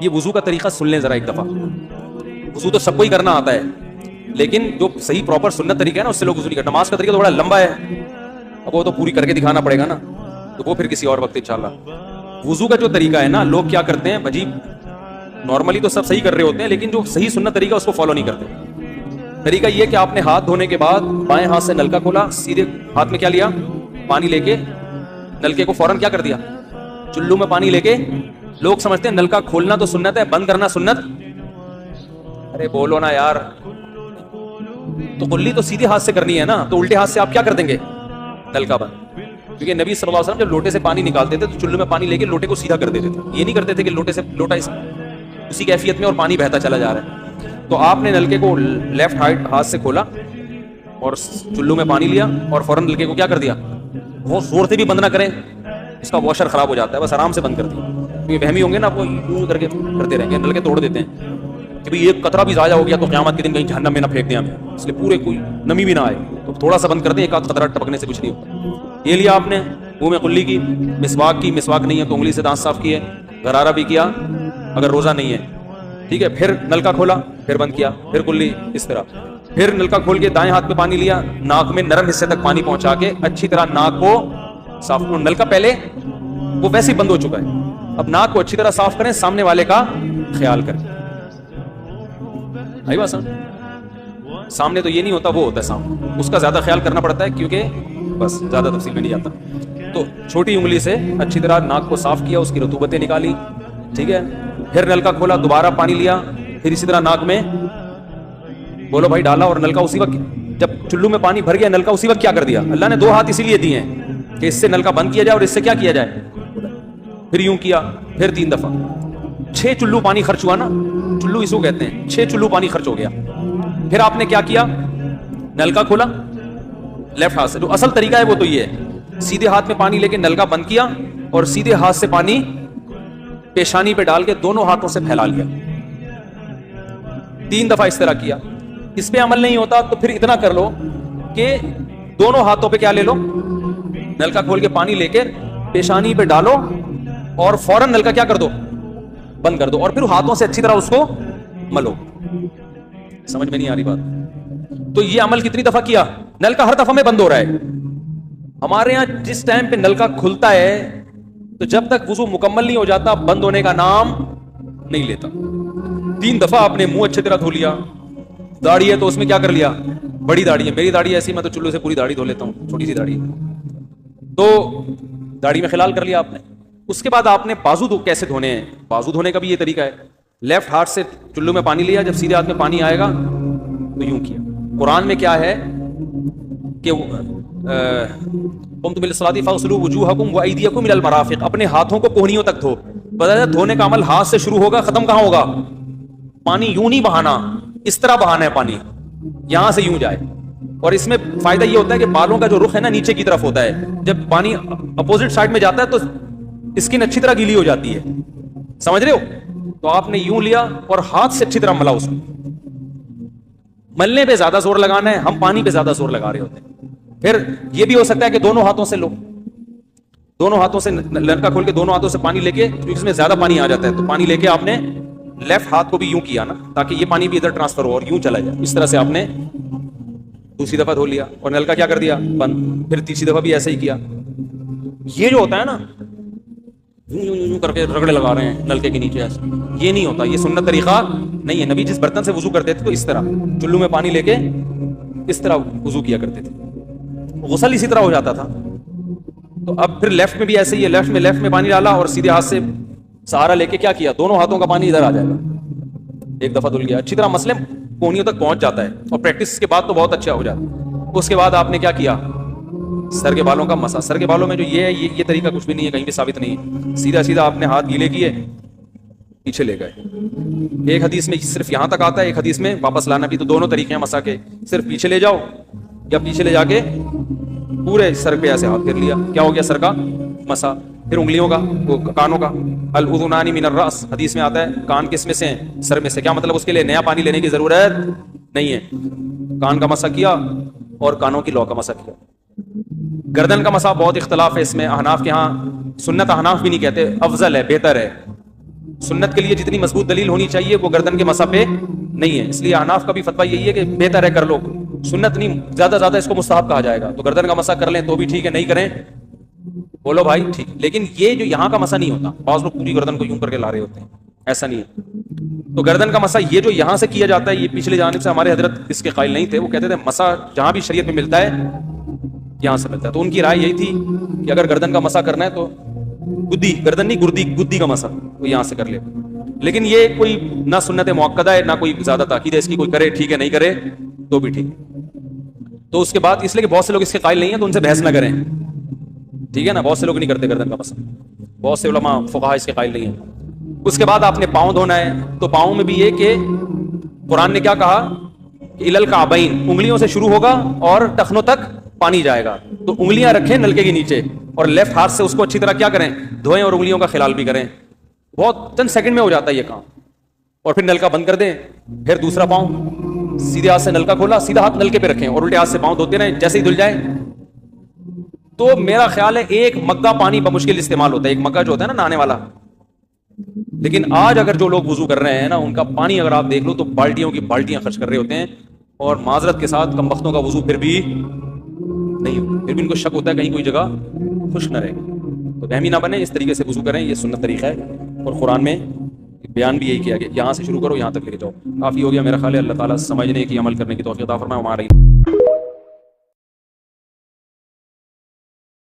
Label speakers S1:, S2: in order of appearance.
S1: یہ وضو کا طریقہ سن لیں ذرا ایک دفعہ. وضو تو سب کو ہی کرنا آتا ہے, لیکن جو صحیح پراپر سنت طریقہ ہے نا اس سے لوگ وضو نہیں کرتے. نماز کا طریقہ تھوڑا لمبا ہے, اب وہ تو پوری کر کے دکھانا پڑے گا نا, تو وہ پھر کسی اور وقت انشاءاللہ. وضو کا جو طریقہ ہے نا, لوگ کیا کرتے ہیں عجیب, نارملی تو سب صحیح کر رہے ہوتے ہیں لیکن جو صحیح سنت طریقہ اس کو فالو نہیں کرتے. طریقہ یہ کہ آپ نے ہاتھ دھونے کے بعد بائیں ہاتھ سے نلکا کھولا, سیدھے ہاتھ میں کیا لیا, پانی لے کے نلکے کو فوراً کیا کر دیا, چلو میں پانی لے کے. لوگ سمجھتے ہیں نلکا کھولنا تو سنت ہے, بند کرنا سنت. ارے بولو نا یار, تو قلی تو سیدھے ہاتھ سے کرنی ہے نا, تو الٹے ہاتھ سے آپ کیا کر دیں گے نلکا بند. کیونکہ نبی صلی اللہ علیہ وسلم جب لوٹے سے پانی نکالتے تھے تو چلو میں پانی لے کے لوٹے کو سیدھا کر دیتے تھے. یہ نہیں کرتے تھے کہ لوٹے سے لوٹا اسی کیفیت میں اور پانی بہتا چلا جا رہا ہے. تو آپ نے نلکے کو لیفٹ ہاتھ سے کھولا اور چلو میں پانی لیا اور فوراً نلکے کو کیا کر دیا. بہت زور سے بھی بند نہ کریں, اس کا واشر خراب ہو جاتا ہے, بس آرام سے بند کر دیا. کیونکہ وہمی ہوں گے نا, آپ کو یوں کر کے کرتے رہیں گے, نلکے توڑ دیتے ہیں کہ بھئی ایک قطرہ بھی ضائع ہو گیا تو قیامت کے دن کہیں جہنم میں نہ پھینک دیں ہمیں, اس لیے پورے کوئی نمی بھی نہ آئے, تو تھوڑا سا بند کر دیں, ایک آدھ قطرہ ٹپکنے سے کچھ نہیں ہوتا. یہ لیا آپ نے, منہ میں قلی کی, مسواک کی, مسواک نہیں ہے تو انگلی سے دانت صاف کیے, غرارہ بھی کیا اگر روزہ نہیں ہے, ٹھیک ہے. پھر نلکا کھولا, پھر بند کیا, پھر کلی, اس طرح. پھر نلکا کھول کے دائیں ہاتھ پہ پانی لیا, ناک میں نرم حصے تک پانی پہنچا کے اچھی طرح ناک کو صاف. نلکا پہلے وہ ویسے ہی بند ہو چکا ہے, اب ناک کو اچھی طرح صاف کریں, سامنے والے کا خیال کریں. آئی بات سمجھ؟ سامنے تو یہ نہیں ہوتا, وہ ہوتا ہے سامنے, اس کا زیادہ خیال کرنا پڑتا ہے کیونکہ بس زیادہ تفصیل میں نہیں جاتا. تو چھوٹی انگلی سے اچھی طرح ناک کو صاف کیا, اس کی رطوبتیں نکالی, ٹھیک ہے. پھر نلکا کھولا, دوبارہ پانی لیا, پھر اسی طرح ناک میں بولو بھائی ڈالا, اور نلکا اسی وقت, جب چلو میں پانی بھر گیا نلکا اسی وقت کیا کر دیا. اللہ نے دو ہاتھ اسی لیے دیے ہیں کہ اس سے نلکا بند کیا جائے اور اس سے کیا کیا جائے. پھر یوں کیا, پھر 3 دفعہ. 6 چلو پانی خرچ ہوا نا, چلو اس کو کہتے ہیں, 6 چلو پانی خرچ ہو گیا. پھر آپ نے کیا کیا, نلکا کھولا لیفٹ ہاتھ سے. جو اصل طریقہ ہے وہ تو یہ ہے, سیدھے ہاتھ میں پانی لے کے نلکا بند کیا اور سیدھے ہاتھ سے پانی پیشانی پہ ڈال کے دونوں ہاتھوں سے پھیلا لیا. 3 دفعہ اس طرح کیا. اس پہ عمل نہیں ہوتا تو پھر اتنا کر لو کہ دونوں ہاتھوں پہ کیا لے لو, نلکا کھول کے پانی لے کے پیشانی پہ ڈالو اور فوراً نلکا کیا کر دو, بند کر دو, اور پھر ہاتھوں سے اچھی طرح اس کو ملو. سمجھ میں نہیں آ رہی بات؟ تو یہ عمل کتنی دفعہ کیا, نلکا ہر دفعہ میں بند ہو رہا ہے. ہمارے یہاں جس ٹائم پہ نلکا کھلتا ہے تو جب تک وضو مکمل نہیں ہو جاتا بند ہونے کا نام نہیں لیتا. 3 دفعہ آپ نے منہ اچھی طرح دھو لیا. داڑھی ہے تو اس میں کیا کر لیا, بڑی داڑھی ہے, میری داڑھی ایسی, میں تو چلو سے پوری داڑھی دھو لیتا ہوں, چھوٹی سی داڑھی ہے تو داڑھی میں خلال کر لیا آپ نے. اس کے بعد آپ نے بازو کیسے دھونے ہیں, بازو دھونے کا بھی یہ طریقہ ہے. لیفٹ ہاتھ سے چلو میں پانی لیا, جب سیدھے ہاتھ میں پانی آئے گا تو یوں کیا. قرآن میں کیا ہے کہ قمتم بالصلاۃ فاغسلوا وجوہکم وایدیکم الی المرافق, اپنے ہاتھوں کو کوہنیوں تک دھو. پتہ ہے دھونے کا عمل ہاتھ سے شروع ہوگا, ختم کہاں ہوگا. پانی یوں نہیں بہانا, اس طرح بہانا ہے پانی, یہاں سے یوں جائے. اور اس میں فائدہ یہ ہوتا ہے کہ بالوں کا جو رخ ہے نا نیچے کی طرف ہوتا ہے, جب پانی اپوزٹ سائڈ میں جاتا ہے تو اسکن اچھی طرح گیلی ہو جاتی ہے. سمجھ رہے ہو؟ تو آپ نے یوں لیا اور ہاتھ سے اچھی طرح ملا. اس کو ملنے پہ زیادہ زور لگانا ہے, ہم پانی پہ زیادہ زور لگا رہے ہوتے ہیں. پھر یہ بھی ہو سکتا ہے کہ دونوں ہاتھوں سے لو, دونوں ہاتھوں سے نلکا کھول کے دونوں ہاتھوں سے پانی لے کے, کیونکہ اس میں زیادہ پانی آ جاتا ہے, تو پانی لے کے آپ نے لیفٹ ہاتھ کو بھی یوں کیا نا, تاکہ یہ پانی بھی ادھر ٹرانسفر ہو اور یوں چلا جائے. اس طرح سے آپ نے دوسری دفعہ دھو لیا اور نلکا کیا کر دیا, بند. پھر تیسری دفعہ بھی ایسے ہی کیا. یہ جو ہوتا ہے نا یوں کر کے رگڑے لگا رہے ہیں نلکے کے نیچے, ایسے یہ نہیں ہوتا, یہ سنت طریقہ نہیں ہے. نبی جس برتن سے وضو کرتے تھے تو اس طرح چلو میں پانی لے کے اس طرح وضو کیا کرتے تھے. غسل اسی طرح ہو جاتا تھا. تو اب پھر لیفٹ میں بھی ایسے ہی ہے, لیفٹ میں پانی ڈالا اور سیدھے ہاتھ سے سہارا لے کے کیا کیا, دونوں ہاتھوں کا پانی ادھر آ جائے گا. ایک دفعہ دھل گیا, اچھی طرح مسئلے کونیوں تک پہنچ جاتا ہے, اور پریکٹس کے بعد تو بہت اچھا ہو جاتا ہے. اس کے بعد آپ نے کیا کیا, سر کے بالوں کا مسا. سر کے بالوں میں جو یہ ہے یہ طریقہ کچھ بھی نہیں ہے, کہیں بھی ثابت نہیں ہے. سیدھا سیدھا آپ نے ہاتھ گیلے کیے, پیچھے لے گئے. ایک حدیث میں صرف یہاں تک آتا ہے, ایک حدیث میں واپس لانا بھی. تو دونوں طریقے ہیں مسا کے, صرف پیچھے لے جاؤ یا پیچھے لے جا کے پورے سر پہ ایسے ہاتھ کر لیا, کیا ہو گیا سر کا مسا. پھر انگلیوں کا, وہ کانوں کا, الاذنان من الراس, حدیث میں آتا ہے کان کس میں سے ہیں, سر میں سے. کیا مطلب, اس کے لیے نیا پانی لینے کی ضرورت نہیں ہے. کان کا مسا کیا اور کانوں کی لو کا مسا کیا. گردن کا مسا بہت اختلاف ہے اس میں. احناف کے ہاں سنت, احناف بھی نہیں کہتے, افضل ہے, بہتر ہے. سنت کے لیے جتنی مضبوط دلیل ہونی چاہیے وہ گردن کے مسح پہ نہیں ہے. اس لیے احناف کا بھی فتویٰ یہی ہے کہ بہتر ہے کر لو, سنت نہیں, زیادہ زیادہ اس کو مستحب کہا جائے گا. تو گردن کا مسح کر لیں تو بھی ٹھیک ہے, نہیں کریں بولو بھائی ٹھیک. لیکن یہ جو یہاں کا مسح نہیں ہوتا, بعض لوگ پوری گردن کو یوں کر کے لا رہے ہوتے ہیں, ایسا نہیں ہے. تو گردن کا مسح یہ جو یہاں سے کیا جاتا ہے, یہ پچھلے جانب سے ہمارے حضرت اس کے قائل نہیں تھے. وہ کہتے تھے مسح جہاں بھی شریعت میں ملتا ہے یہاں سے ملتا ہے. تو ان کی رائے یہی تھی کہ اگر گردن کا مسح کرنا ہے تو گدی, گردن نہیں گردی, گدی کا مسح وہ یہاں سے کر لے. لیکن یہ کوئی نہ سنت موقدہ ہے نہ کوئی زیادہ تاکید ہے اس کی, کوئی کرے ٹھیک ہے, نہیں کرے تو بھی ٹھیک. تو اس کے بعد اس لیے کہ بہت سے لوگ اس کے قائل نہیں ہیں تو ان سے بحث نہ کریں, ٹھیک ہے نا. بہت سے لوگ نہیں کرتے گردن کا مسح, بہت سے علماء فقہاء اس کے قائل نہیں ہیں. اس کے بعد آپ نے پاؤں دھونا ہے, تو پاؤں میں بھی یہ کہ قرآن نے کیا کہا کہ الل کعبین, انگلیوں سے شروع ہوگا اور ٹخنوں تک پانی جائے گا. تو انگلیاں رکھیں نلکے کے نیچے اور لیفٹ ہاتھ سے اس کو اچھی طرح کیا کریں, دھوئیں اور انگلیوں کا خلال بھی کریں. بہت چند سیکنڈ میں ہو جاتا ہے یہ کام. اور پھر نلکا بند کر دیں, پھر دوسرا پاؤں سیدھے ہاتھ سے نلکا کھولا, سیدھا ہاتھ نلکے پہ رکھیں اور الٹے ہاتھ سے پاؤں دھوتے رہیں, جیسے ہی دھل جائے. تو میرا خیال ہے ایک مگہ پانی بمشکل استعمال ہوتا ہے, ایک مگہ جو ہوتا ہے نا نہانے والا. لیکن آج اگر جو لوگ وضو کر رہے ہیں نا, ان کا پانی اگر آپ دیکھ لو تو بالٹیوں کی بالٹیاں خرچ کر رہے ہوتے ہیں, اور معذرت کے ساتھ کم بختوں کا وضو پھر بھی نہیں ہوتا, پھر بھی ان کو شک ہوتا ہے کہیں کوئی جگہ خشک نہ رہے. تو وہمی نہ بنے, اس طریقے سے وضو کریں, یہ سنت طریقہ ہے. اور قرآن میں بیان بھی یہی کیا گیا, یہاں سے شروع کرو یہاں تک لے کے جاؤ. کافی ہو گیا میرا خیال ہے. اللہ تعالیٰ سمجھنے کی, عمل کرنے کی توفیق عطا فرمائے. ہمارے